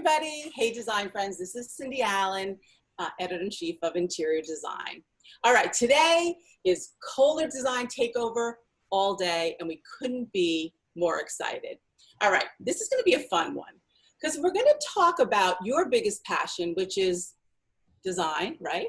everybody. Hey, design friends. This is Cindy Allen, Editor-in-Chief of Interior Design. All right, today is Kohler Design Takeover all day, and we couldn't be more excited. All right, this is going to be a fun one because we're going to talk about your biggest passion, which is design, right?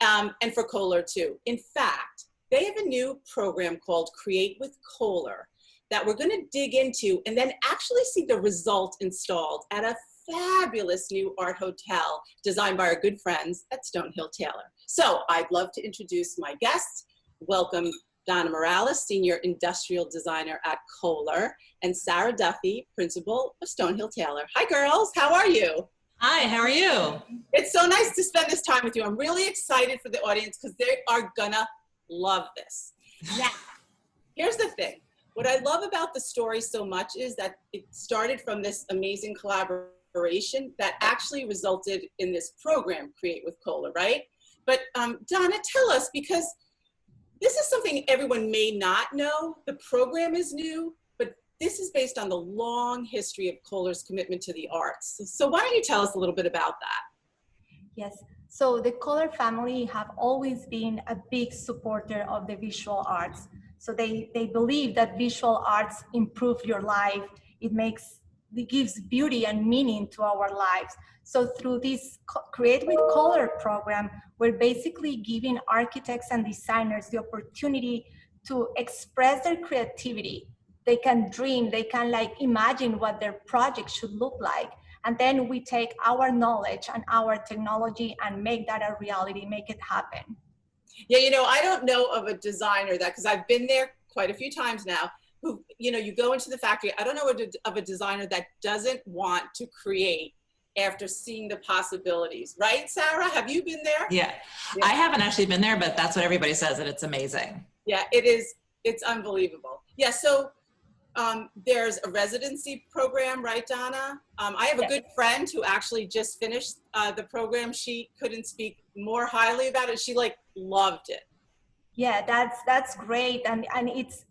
And for Kohler too. In fact, they have a new program called Create with Kohler that we're going to dig into and then actually see the result installed at a fabulous new art hotel designed by our good friends at Stonehill Taylor. So I'd love to introduce my guests. Welcome Donna Morales, Senior Industrial Designer at Kohler, and Sara Duffy, Principal of Stonehill Taylor. Hi girls, how are you? Hi, how are you? It's so nice to spend this time with you. I'm really excited for the audience because they are gonna love this. Now, here's the thing. What I love about the story so much is that it started from this amazing collaboration that actually resulted in this program, Create with Kohler, right? But Donna, tell us, because this is something everyone may not know. The program is new, but this is based on the long history of Kohler's commitment to the arts. So why don't you tell us a little bit about that? Yes, so the Kohler family have always been a big supporter of the visual arts. So they believe that visual arts improve your life. It gives beauty and meaning to our lives. So through this Create with Kohler program, we're basically giving architects and designers the opportunity to express their creativity. They can dream, they can imagine what their project should look like. And then we take our knowledge and our technology and make that a reality, make it happen. Yeah, you know, I don't know of a designer that, because I've been there quite a few times now, who, you know, you go into the factory, I don't know of a designer that doesn't want to create after seeing the possibilities. Right, Sara? Have you been there? Yeah. I haven't actually been there, but that's what everybody says, that it's amazing. Yeah, it is. It's unbelievable. Yeah, so there's a residency program, right, Donna? I have a good friend who actually just finished the program. She couldn't speak more highly about it. She loved it. Yeah, that's great, and it's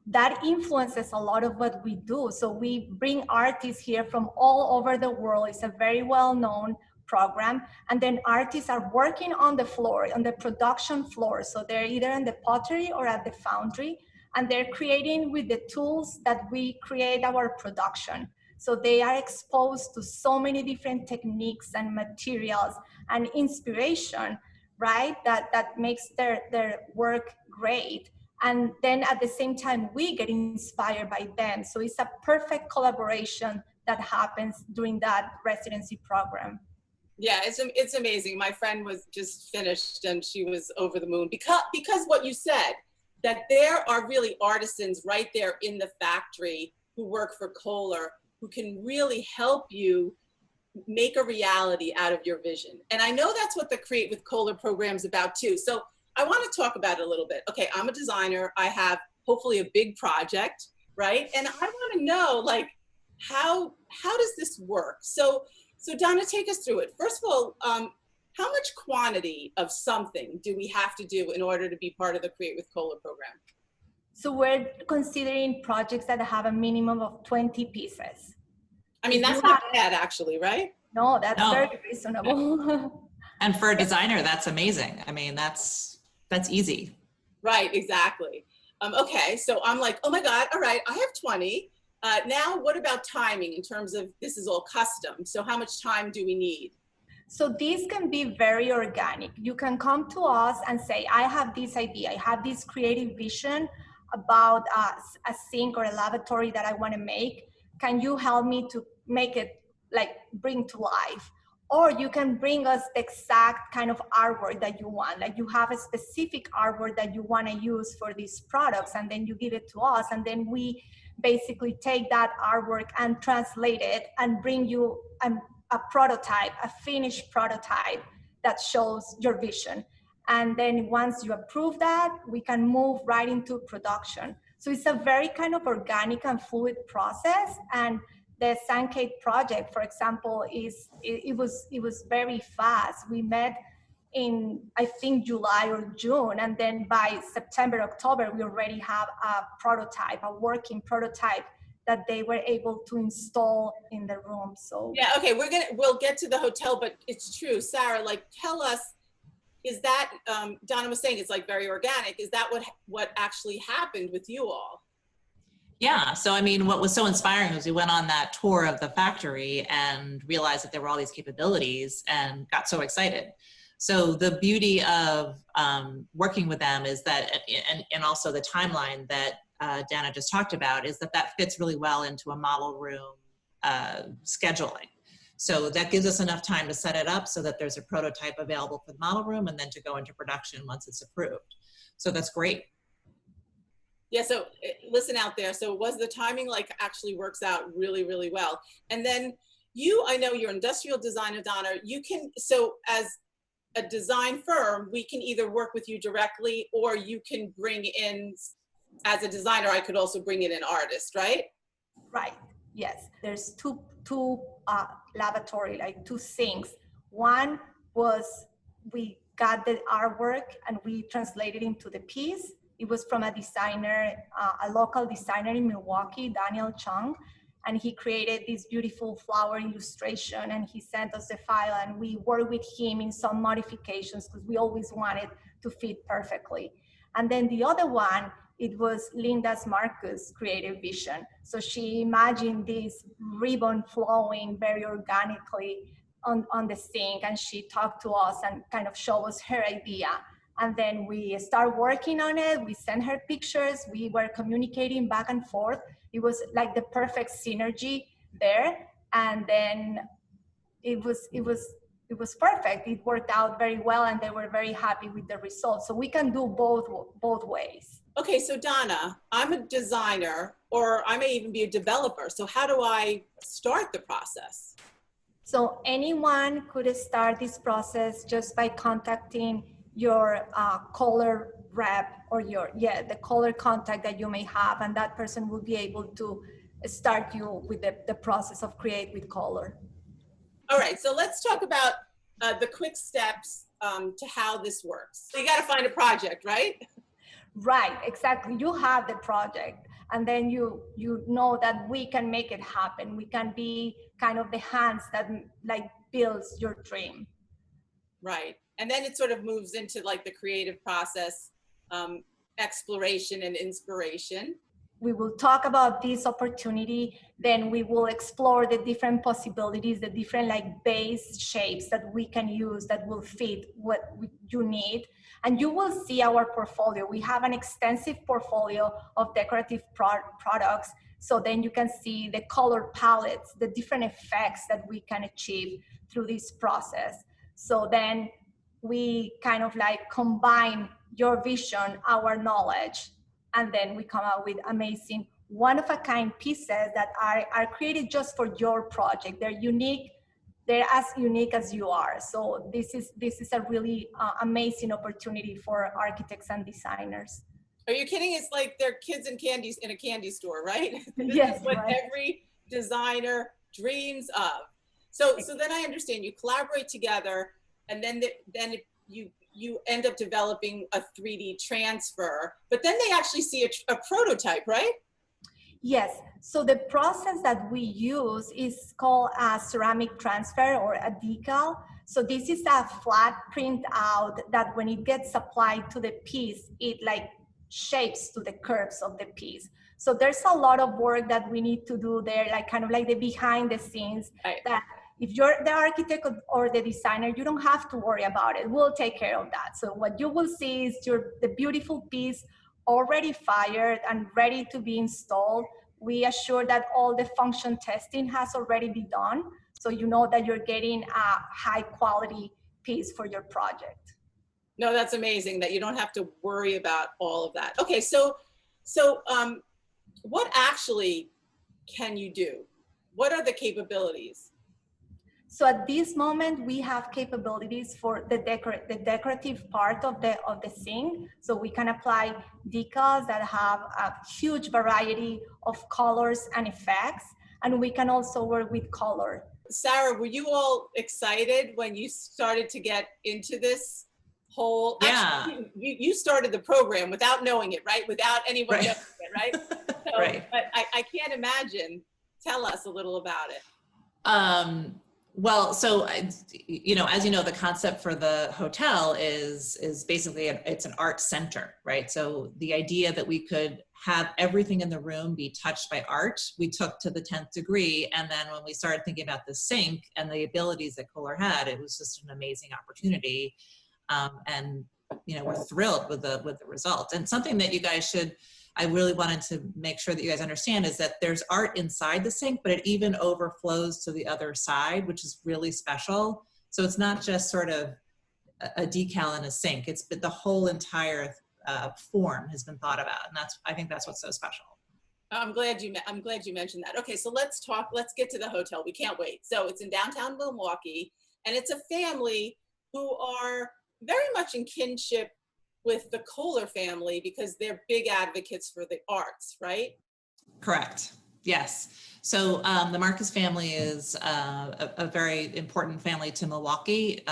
that influences a lot of what we do. So we bring artists here from all over the world. It's a very well-known program, and then artists are working on the floor, on the production floor. So they're either in the pottery or at the foundry, and they're creating with the tools that we create our production. So they are exposed to so many different techniques and materials and inspiration, right? That makes their work great. And then at the same time, we get inspired by them. So it's a perfect collaboration that happens during that residency program. Yeah, it's amazing. My friend was just finished and she was over the moon because what you said, that there are really artisans right there in the factory who work for Kohler who can really help you make a reality out of your vision. And I know that's what the Create with Kohler program is about too. So I want to talk about it a little bit. Okay, I'm a designer. I have hopefully a big project, right? And I want to know how does this work? So Donna, take us through it. First of all, how much quantity of something do we have to do in order to be part of the Create with Kohler program? So we're considering projects that have a minimum of 20 pieces. I mean, that's not bad actually, right? No, that's very reasonable. And for a designer, that's amazing. I mean, that's easy. Right, exactly. Okay, so I'm like, oh my God, all right, I have 20. Now what about timing in terms of this is all custom? So how much time do we need? So these can be very organic. You can come to us and say, I have this idea, I have this creative vision about a sink or a lavatory that I want to make. Can you help me to make it bring to life? Or you can bring us the exact kind of artwork that you want. Like you have a specific artwork that you want to use for these products, and then you give it to us, and then we basically take that artwork and translate it and bring you a prototype, a finished prototype that shows your vision. And then once you approve that, we can move right into production. So it's a very kind of organic and fluid process. And the Sankate project, for example, it was very fast. We met in, I think, July or June, and then by September, October, we already have a prototype, a working prototype that they were able to install in the room. So yeah, okay, we'll get to the hotel, but it's true. Sara, like, tell us, is that, Donna was saying it's like very organic. Is that what actually happened with you all? Yeah, so I mean, what was so inspiring was we went on that tour of the factory and realized that there were all these capabilities and got so excited. So the beauty of working with them is that, and also the timeline that Dana just talked about, is that fits really well into a model room scheduling. So that gives us enough time to set it up so that there's a prototype available for the model room and then to go into production once it's approved. So that's great. Yeah, so listen out there. So was the timing like actually works out really, really well. And then I know you're an industrial designer, Donna. So as a design firm, we can either work with you directly or you can bring in, as a designer, I could also bring in an artist, right? right, yes. There's two laboratory, like two things. One was we got the artwork and we translated into the piece. It was from a designer, a local designer in Milwaukee, Daniel Chung, and he created this beautiful flower illustration and he sent us the file and we worked with him in some modifications because we always wanted to fit perfectly. And then the other one, it was Linda's Marcus' creative vision. So she imagined this ribbon flowing very organically on the sink, and she talked to us and kind of showed us her idea. And then we start working on it. We sent her pictures. We were communicating back and forth. It was like the perfect synergy there. And then it was perfect. It worked out very well, and they were very happy with the results. So we can do both ways. Okay, so Donna, I'm a designer, or I may even be a developer. So how do I start the process? So anyone could start this process just by contacting your Kohler rep or the Kohler contact that you may have, and that person will be able to start you with the process of Create with Kohler. All right, so let's talk about the quick steps to how this works. So you got to find a project, right? Right, exactly. You have the project, and then you know that we can make it happen. We can be kind of the hands that like builds your dream. Right, and then it sort of moves into like the creative process, exploration and inspiration. We will talk about this opportunity, then we will explore the different possibilities, the different like base shapes that we can use that will fit what you need. And you will see our portfolio. We have an extensive portfolio of decorative products. So then you can see the color palettes, the different effects that we can achieve through this process. So then we kind of like combine your vision, our knowledge, and then we come out with amazing one-of-a-kind pieces that are created just for your project. They're unique. They're as unique as you are. So this is a really amazing opportunity for architects and designers. Are you kidding? It's like they're kids and candies in a candy store, right? This yes, is what right. every designer dreams of. So then I understand you collaborate together, and then you end up developing a 3D transfer, but then they actually see a prototype, right? Yes, so the process that we use is called a ceramic transfer or a decal. So this is a flat print out that when it gets applied to the piece, it like shapes to the curves of the piece. So there's a lot of work that we need to do there, like kind of like the behind the scenes, right. That if you're the architect or the designer, you don't have to worry about it. We'll take care of that. So what you will see is the beautiful piece already fired and ready to be installed. We assure that all the function testing has already been done. So you know that you're getting a high quality piece for your project. No, that's amazing that you don't have to worry about all of that. Okay, so what actually can you do? What are the capabilities? So at this moment, we have capabilities for the decorative part of the sink. So we can apply decals that have a huge variety of colors and effects, and we can also work with color. Sara, were you all excited when you started to get into this whole, Yeah. actually, you started the program without knowing it, right? Without anyone Right. knowing it, right? So, Right. but I can't imagine. Tell us a little about it. Well, so, you know, as you know, the concept for the hotel is basically, it's an art center, right? So the idea that we could have everything in the room be touched by art, we took to the 10th degree. And then when we started thinking about the sink and the abilities that Kohler had, it was just an amazing opportunity. And, you know, we're thrilled with the result. And something that you guys should, I really wanted to make sure that you guys understand is that there's art inside the sink, but it even overflows to the other side, which is really special. So it's not just sort of a decal in a sink. It's the whole entire form has been thought about. And I think that's what's so special. I'm glad you mentioned that. Okay, so let's get to the hotel. We can't wait. So it's in downtown Milwaukee, and it's a family who are very much in kinship with the Kohler family because they're big advocates for the arts, right? Correct. Yes. So the Marcus family is a very important family to Milwaukee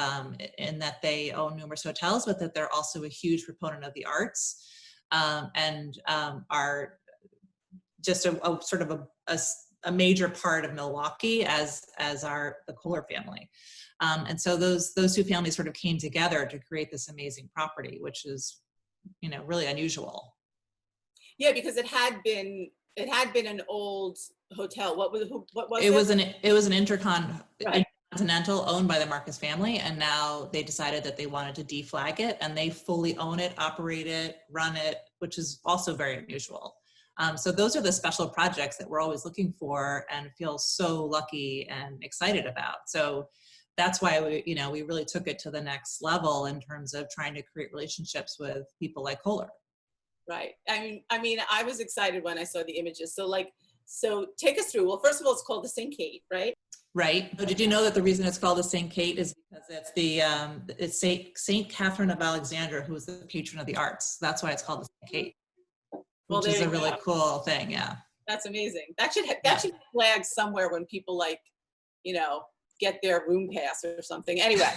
in that they own numerous hotels, but that they're also a huge proponent of the arts and are just a sort of a major part of Milwaukee as are the Kohler family. And so those two families sort of came together to create this amazing property, which is, you know, really unusual. Yeah, because it had been an old hotel. What was it? It was an Right. intercontinental owned by the Marcus family, and now they decided that they wanted to deflag it, and they fully own it, operate it, run it, which is also very unusual. So those are the special projects that we're always looking for and feel so lucky and excited about. So that's why we really took it to the next level in terms of trying to create relationships with people like Kohler. Right. I mean, I was excited when I saw the images. So take us through. Well, first of all, it's called the St. Kate, right? Right. But did you know that the reason it's called the St. Kate is because it's Saint Catherine of Alexandria, who was the patron of the arts. That's why it's called the St. Kate, which is a really cool thing. Yeah. That's amazing. That should be flagged somewhere when people get their room pass or something. Anyway,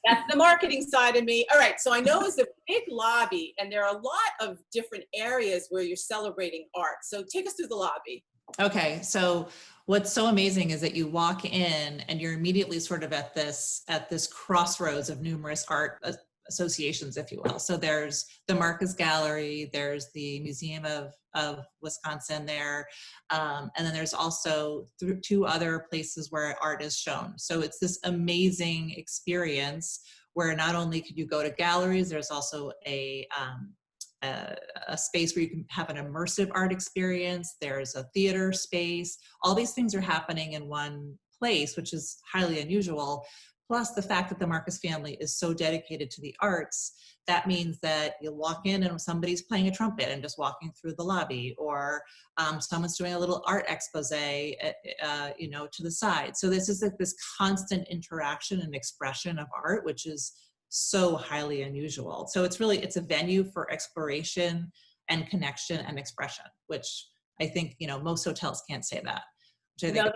that's the marketing side of me. All right, so I know it's a big lobby and there are a lot of different areas where you're celebrating art. So take us through the lobby. Okay, so what's so amazing is that you walk in and you're immediately sort of at this crossroads of numerous art associations, if you will. So there's the Marcus Gallery, there's the Museum of Wisconsin there, and then there's also two other places where art is shown. So it's this amazing experience where not only could you go to galleries, there's also a space where you can have an immersive art experience. There's a theater space. All these things are happening in one place, which is highly unusual. Plus the fact that the Marcus family is so dedicated to the arts, that means that you walk in and somebody's playing a trumpet and just walking through the lobby, or someone's doing a little art expose, to the side. So this is like this constant interaction and expression of art, which is so highly unusual. So it's a venue for exploration and connection and expression, which I think, most hotels can't say that. No,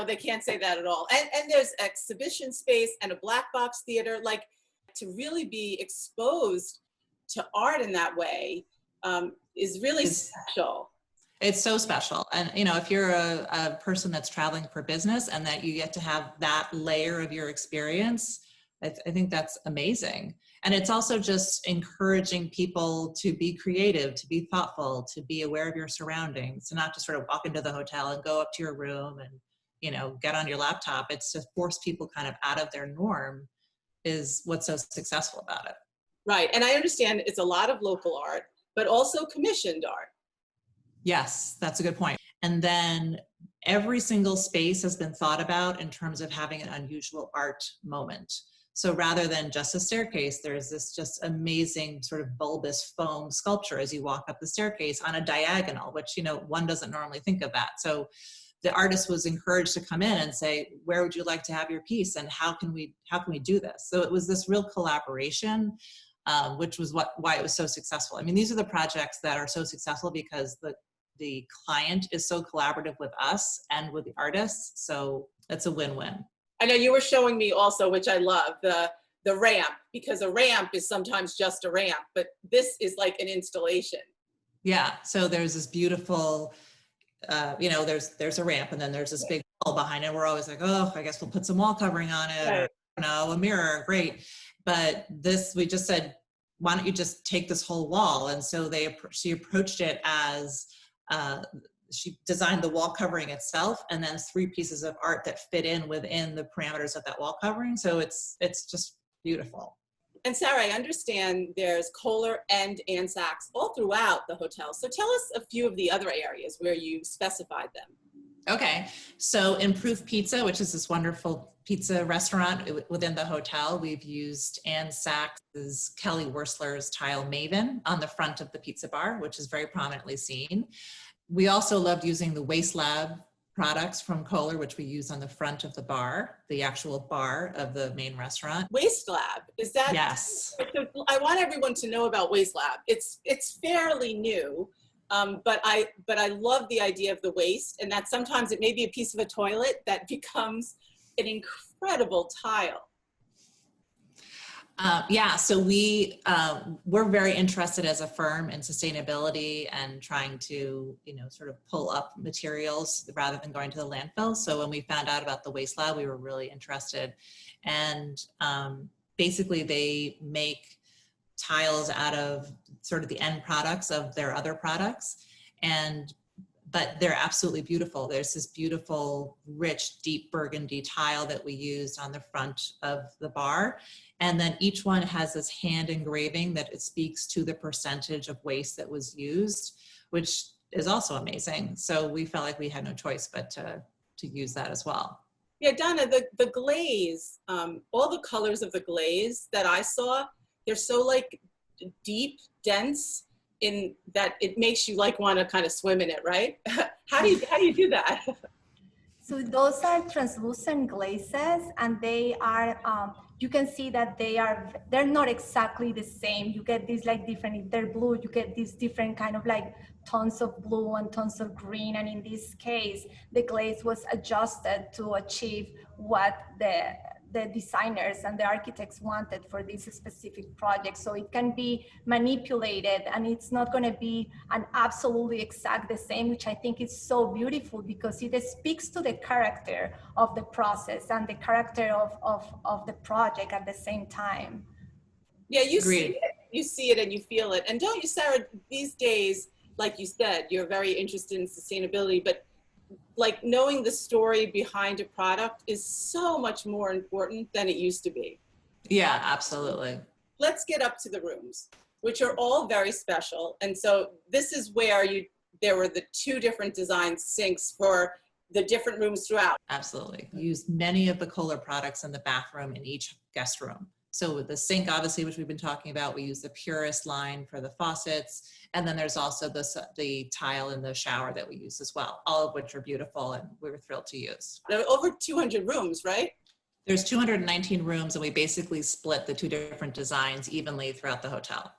they can't say that at all. And there's exhibition space and a black box theater. Like, to really be exposed to art in that way is really special. It's so special. And, if you're a person that's traveling for business and that you get to have that layer of your experience, I think that's amazing. And it's also just encouraging people to be creative, to be thoughtful, to be aware of your surroundings, to not just sort of walk into the hotel and go up to your room and, get on your laptop. It's to force people kind of out of their norm is what's so successful about it. Right. And I understand it's a lot of local art, but also commissioned art. Yes, that's a good point. And then every single space has been thought about in terms of having an unusual art moment. So rather than just a staircase, there's this just amazing sort of bulbous foam sculpture as you walk up the staircase on a diagonal, which, one doesn't normally think of that. So the artist was encouraged to come in and say, where would you like to have your piece? And how can we do this? So it was this real collaboration, which was why it was so successful. I mean, these are the projects that are so successful because the client is so collaborative with us and with the artists. So it's a win-win. I know you were showing me also, which I love, the the ramp, because a ramp is sometimes just a ramp, but this is like an installation. Yeah, so there's this beautiful, you know, there's a ramp and then there's this big wall behind it. We're always like, oh, I guess we'll put some wall covering on it, or, you know, a mirror, great. But this, we just said, why don't you just take this whole wall? And so she approached it as, she designed the wall covering itself and then 3 pieces of art that fit in within the parameters of that wall covering. So it's just beautiful. And Sara, I understand there's Kohler and Saks all throughout the hotel. So tell us a few of the other areas where you specified them. Okay, so in Proof Pizza, which is this wonderful pizza restaurant within the hotel, we've used Ann Sachs's Kelly Wursler's tile Maven on the front of the pizza bar, which is very prominently seen. We also loved using the Waste Lab products from Kohler, which we use on the front of the bar, the actual bar of the main restaurant. Waste Lab, is that? Yes. I want everyone to know about Waste Lab. It's fairly new, but I love the idea of the waste, and that sometimes it may be a piece of a toilet that becomes an incredible tile. Yeah, so we're very interested as a firm in sustainability and trying to, you know, sort of pull up materials rather than going to the landfill. So when we found out about the Waste Lab, we were really interested. And basically they make tiles out of sort of the end products of their other products. But they're absolutely beautiful. There's this beautiful, rich, deep burgundy tile that we used on the front of the bar. And then each one has this hand engraving that it speaks to the percentage of waste that was used, which is also amazing. So we felt like we had no choice but to use that as well. Yeah, Donna, the glaze, all the colors of the glaze that I saw, they're so like deep, dense, in that it makes you like want to kind of swim in it, right? How do you do that? So those are translucent glazes, and they are, you can see that they're not exactly the same. You get these like different, if they're blue, you get these different kind of like tones of blue and tones of green. And in this case, the glaze was adjusted to achieve what the designers and the architects wanted for this specific project. So it can be manipulated, and it's not going to be an absolutely exact the same, which I think is so beautiful because it speaks to the character of the process and the character of the project at the same time. Yeah, you see it and you feel it. And don't you, Sara, these days, like you said, you're very interested in sustainability, but like knowing the story behind a product is so much more important than it used to be. Yeah, absolutely. Let's get up to the rooms, which are all very special. And so this is where there were the 2 different design sinks for the different rooms throughout. Absolutely. We used many of the Kohler products in the bathroom in each guest room. So with the sink, obviously, which we've been talking about, we use the Purist line for the faucets. And then there's also the tile in the shower that we use as well, all of which are beautiful and we were thrilled to use. There are over 200 rooms, right? There's 219 rooms, and we basically split the 2 different designs evenly throughout the hotel,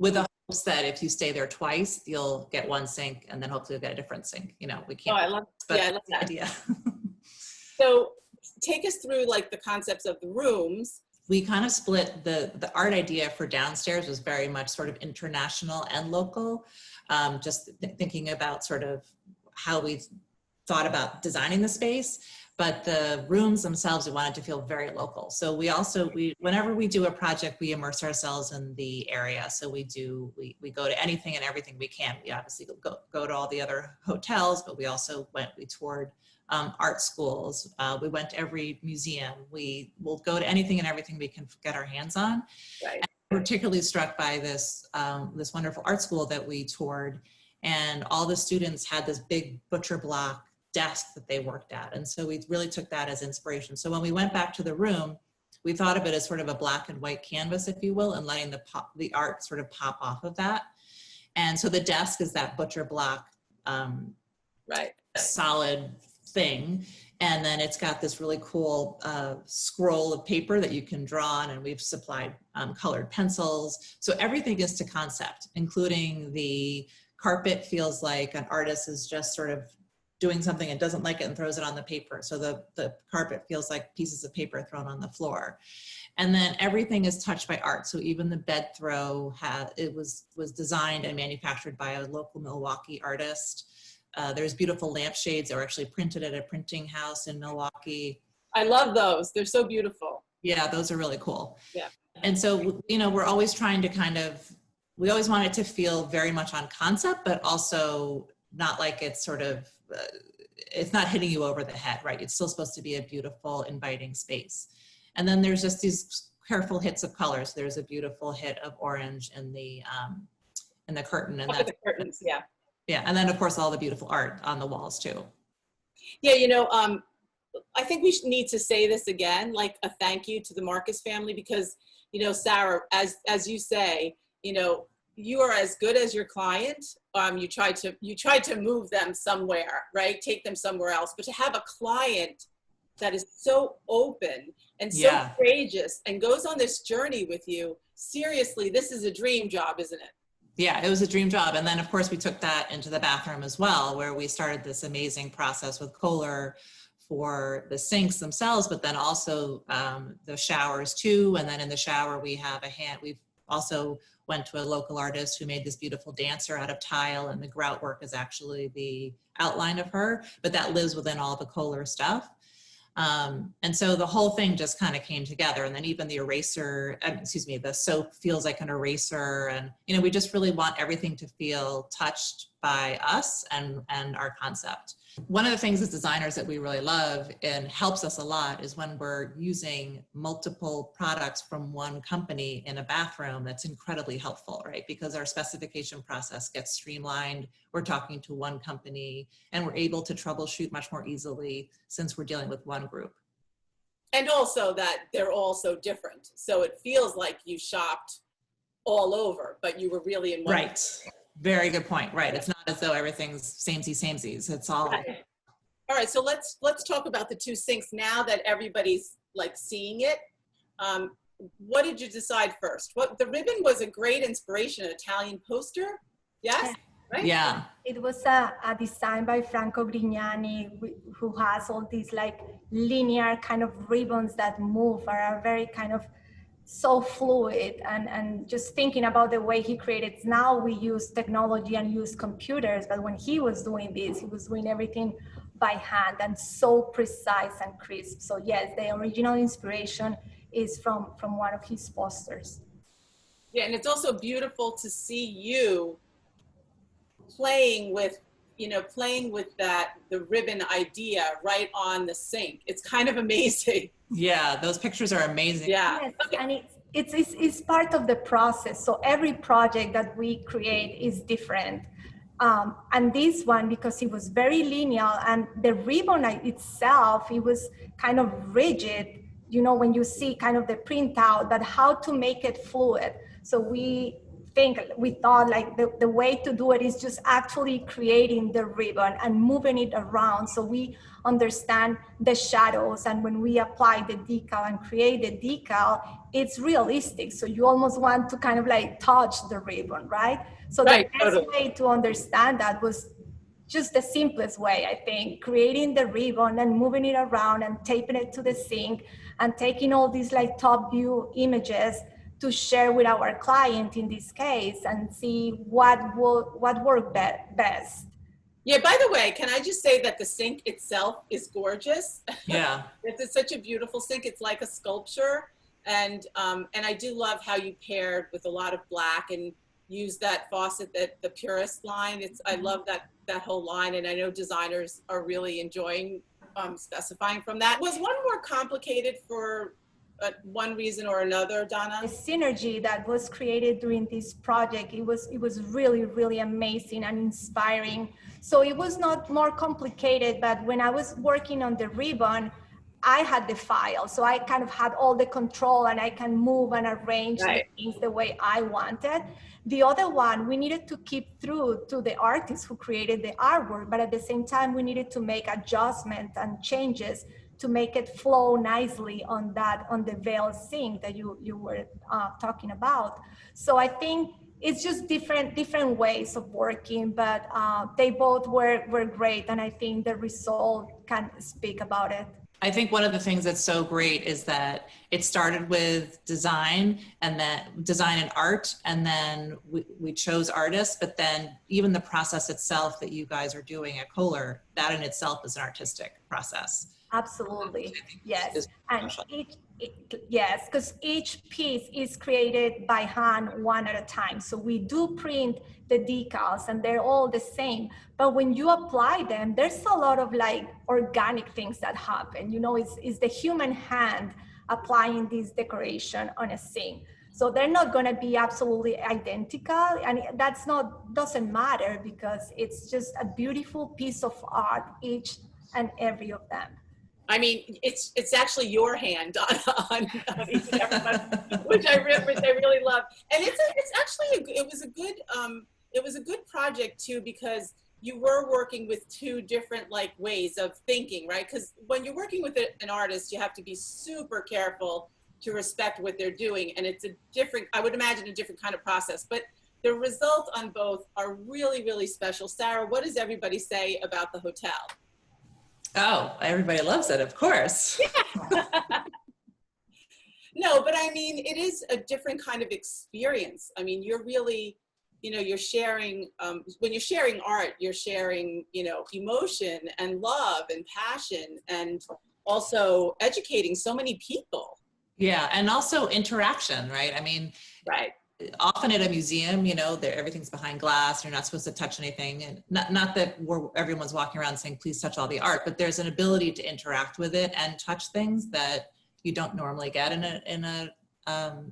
with the hopes that if you stay there twice, you'll get 1 sink, and then hopefully you'll get a different sink. You know, we can't. Oh, I love that idea. So take us through like the concepts of the rooms. We kind of split the art idea for downstairs was very much sort of international and local, just thinking about sort of how we thought about designing the space. But the rooms themselves, we wanted to feel very local. So whenever we do a project, we immerse ourselves in the area. So we go to anything and everything we can. We obviously go to all the other hotels, but we toured art schools. We went to every museum. We will go to anything and everything we can get our hands on. Right. And I'm particularly struck by this wonderful art school that we toured, and all the students had this big butcher block desk that they worked at. And so we really took that as inspiration. So when we went back to the room, we thought of it as sort of a black and white canvas, if you will, and letting the art sort of pop off of that. And so the desk is that butcher block, right, solid thing. And then it's got this really cool scroll of paper that you can draw on, and we've supplied colored pencils. So everything is to concept, including the carpet feels like an artist is just sort of doing something and doesn't like it and throws it on the paper. So the carpet feels like pieces of paper thrown on the floor. And then everything is touched by art. So even the bed throw was designed and manufactured by a local Milwaukee artist. There's beautiful lampshades that were actually printed at a printing house in Milwaukee. I love those. They're so beautiful. Yeah, those are really cool. Yeah. And so, you know, we're always trying to we always want it to feel very much on concept, but also not like it's sort of, it's not hitting you over the head, right? It's still supposed to be a beautiful, inviting space. And then there's just these careful hits of colors. There's a beautiful hit of orange in the curtain. And that's the curtains, yeah. Yeah, and then of course all the beautiful art on the walls too. Yeah, you know, I think we need to say this again, like a thank you to the Marcus family, because, you know, Sara, as you say, you know, you are as good as your client. You try to move them somewhere, right? Take them somewhere else. But to have a client that is so open and so courageous and goes on this journey with you, seriously, this is a dream job, isn't it? Yeah, it was a dream job. And then of course we took that into the bathroom as well, where we started this amazing process with Kohler for the sinks themselves, but then also the showers too. And then in the shower we've also went to a local artist who made this beautiful dancer out of tile, and the grout work is actually the outline of her, but that lives within all the Kohler stuff. And so the whole thing just kind of came together. And then even the the soap feels like an eraser. And, you know, we just really want everything to feel touched by us and our concept. One of the things as designers that we really love and helps us a lot is when we're using multiple products from one company in a bathroom. That's incredibly helpful, right? Because our specification process gets streamlined. We're talking to one company and we're able to troubleshoot much more easily since we're dealing with one group. And also that they're all so different. So it feels like you shopped all over, but you were really in one. Right. Very good point. Right. It's not as though everything's samesies. It's all. Right. All right. So let's talk about the two sinks now that everybody's like seeing it. What did you decide first? The ribbon was a great inspiration, an Italian poster. Yes. Right? Yeah. It was a design by Franco Grignani, who has all these like linear kind of ribbons that move, are very kind of so fluid, and just thinking about the way he created. Now we use technology and use computers, but when he was doing this, he was doing everything by hand and so precise and crisp. So yes, the original inspiration is from one of his posters. Yeah, and it's also beautiful to see you playing with the ribbon idea right on the sink. It's kind of amazing. Yeah, those pictures are amazing. Yeah. Yes, okay. And it's part of the process. So every project that we create is different. And this one, because it was very linear and the ribbon itself, it was kind of rigid, you know, when you see kind of the printout, but how to make it fluid. So we thought like the way to do it is just actually creating the ribbon and moving it around, so we understand the shadows, and when we apply the decal and create the decal, it's realistic, so you almost want to kind of like touch the ribbon, right? So the best way to understand that was just the simplest way, I think, creating the ribbon and moving it around and taping it to the sink and taking all these like top view images to share with our client in this case and see what worked best. Yeah, by the way, can I just say that the sink itself is gorgeous? Yeah. It's such a beautiful sink. It's like a sculpture. And I do love how you paired with a lot of black and use that faucet, the Purist line. I love that whole line. And I know designers are really enjoying specifying from that. Was one more complicated for one reason or another, Donna? The synergy that was created during this project, it was really, really amazing and inspiring. So it was not more complicated, but when I was working on the ribbon, I had the file. So I kind of had all the control and I can move and arrange the things the way I wanted. The other one, we needed to keep true to the artist who created the artwork, but at the same time, we needed to make adjustments and changes to make it flow nicely on the veil sink that you were talking about. So I think it's just different ways of working, but they both were great, and I think the result can speak about it. I think one of the things that's so great is that it started with design and art, and then we chose artists, but then even the process itself that you guys are doing at Kohler, that in itself is an artistic process. Absolutely, yes. And yes, because each piece is created by hand, one at a time. So we do print the decals and they're all the same. But when you apply them, there's a lot of like organic things that happen. You know, it's the human hand applying this decoration on a scene. So they're not going to be absolutely identical, and doesn't matter, because it's just a beautiful piece of art, each and every of them. I mean, it's actually your hand on each and every one, which I really love. And it was a good project too, because you were working with two different like ways of thinking, right? Because when you're working with an artist, you have to be super careful to respect what they're doing, and it's I would imagine a different kind of process. But the results on both are really, really special. Sarah, what does everybody say about the hotel? Oh, everybody loves it, of course. Yeah. No, but I mean, it is a different kind of experience. I mean, you're really, you're sharing, when you're sharing art, you're sharing, emotion and love and passion, and also educating so many people. Yeah, and also interaction, right? I mean, right. Often at a museum, everything's behind glass. You're not supposed to touch anything, and not that everyone's walking around saying, "Please touch all the art," but there's an ability to interact with it and touch things that you don't normally get in a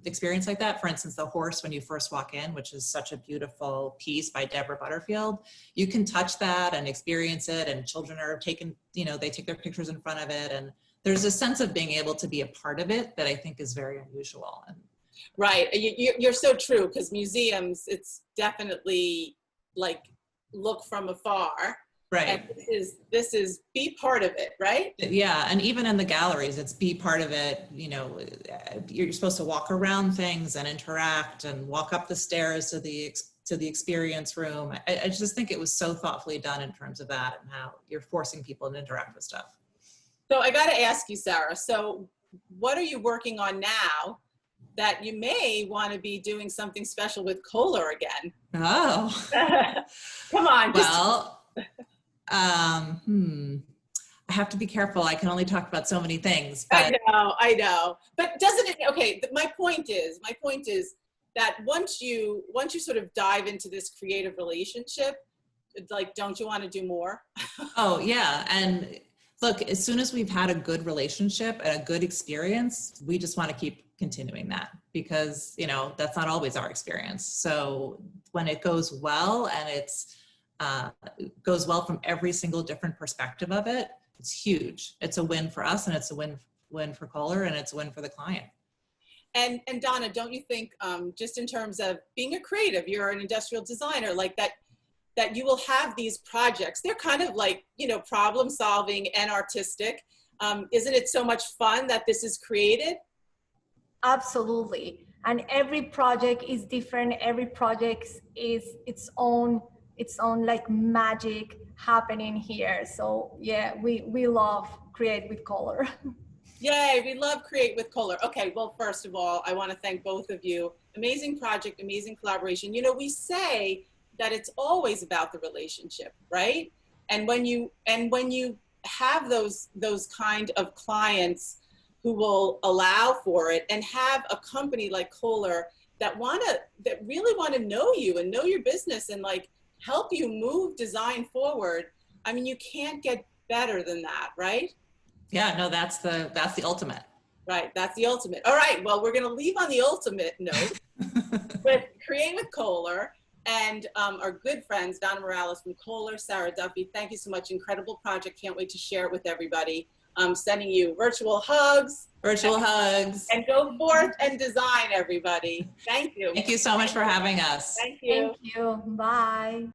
experience like that. For instance, the horse when you first walk in, which is such a beautiful piece by Deborah Butterfield. You can touch that and experience it, and children are taking, they take their pictures in front of it, and there's a sense of being able to be a part of it that I think is very unusual. Right. You're so true, because museums, it's definitely like look from afar. Right. And this is be part of it, right? Yeah. And even in the galleries, it's be part of it. You're supposed to walk around things and interact and walk up the stairs to the experience room. I just think it was so thoughtfully done in terms of that, and how you're forcing people to interact with stuff. So I got to ask you, Sarah, so what are you working on now that you may want to be doing something special with Kohler again? Oh. Come on. Well, I have to be careful. I can only talk about so many things. But I know. But doesn't it, okay, my point is that once you sort of dive into this creative relationship, it's like, don't you want to do more? Oh, yeah. And look, as soon as we've had a good relationship and a good experience, we just want to keep continuing that, because, that's not always our experience. So when it goes well, and it goes well from every single different perspective of it, it's huge. It's a win for us, and it's a win for Kohler, and it's a win for the client. And Donna, don't you think, just in terms of being a creative, you're an industrial designer, like that you will have these projects, they're kind of like, problem solving and artistic. Isn't it so much fun that this is created? Absolutely. And every project is different. Every project is its own like magic happening here. So yeah, we love Create with Kohler. Yay, we love Create with Kohler. Okay, well, first of all, I want to thank both of you. Amazing project, amazing collaboration. We say that it's always about the relationship, right? And when you have those kind of clients who will allow for it, and have a company like Kohler that really want to know you and know your business, and like help you move design forward, I mean, you can't get better than that, right? Yeah, no, that's the ultimate. Right, that's the ultimate. All right, well, we're going to leave on the ultimate note with Create with Kohler, and our good friends, Donna Morales from Kohler, Sara Duffy. Thank you so much. Incredible project. Can't wait to share it with everybody. I'm sending you virtual hugs. And go forth and design, everybody. Thank you. Thank you so much for having us. Thank you. Thank you. Bye.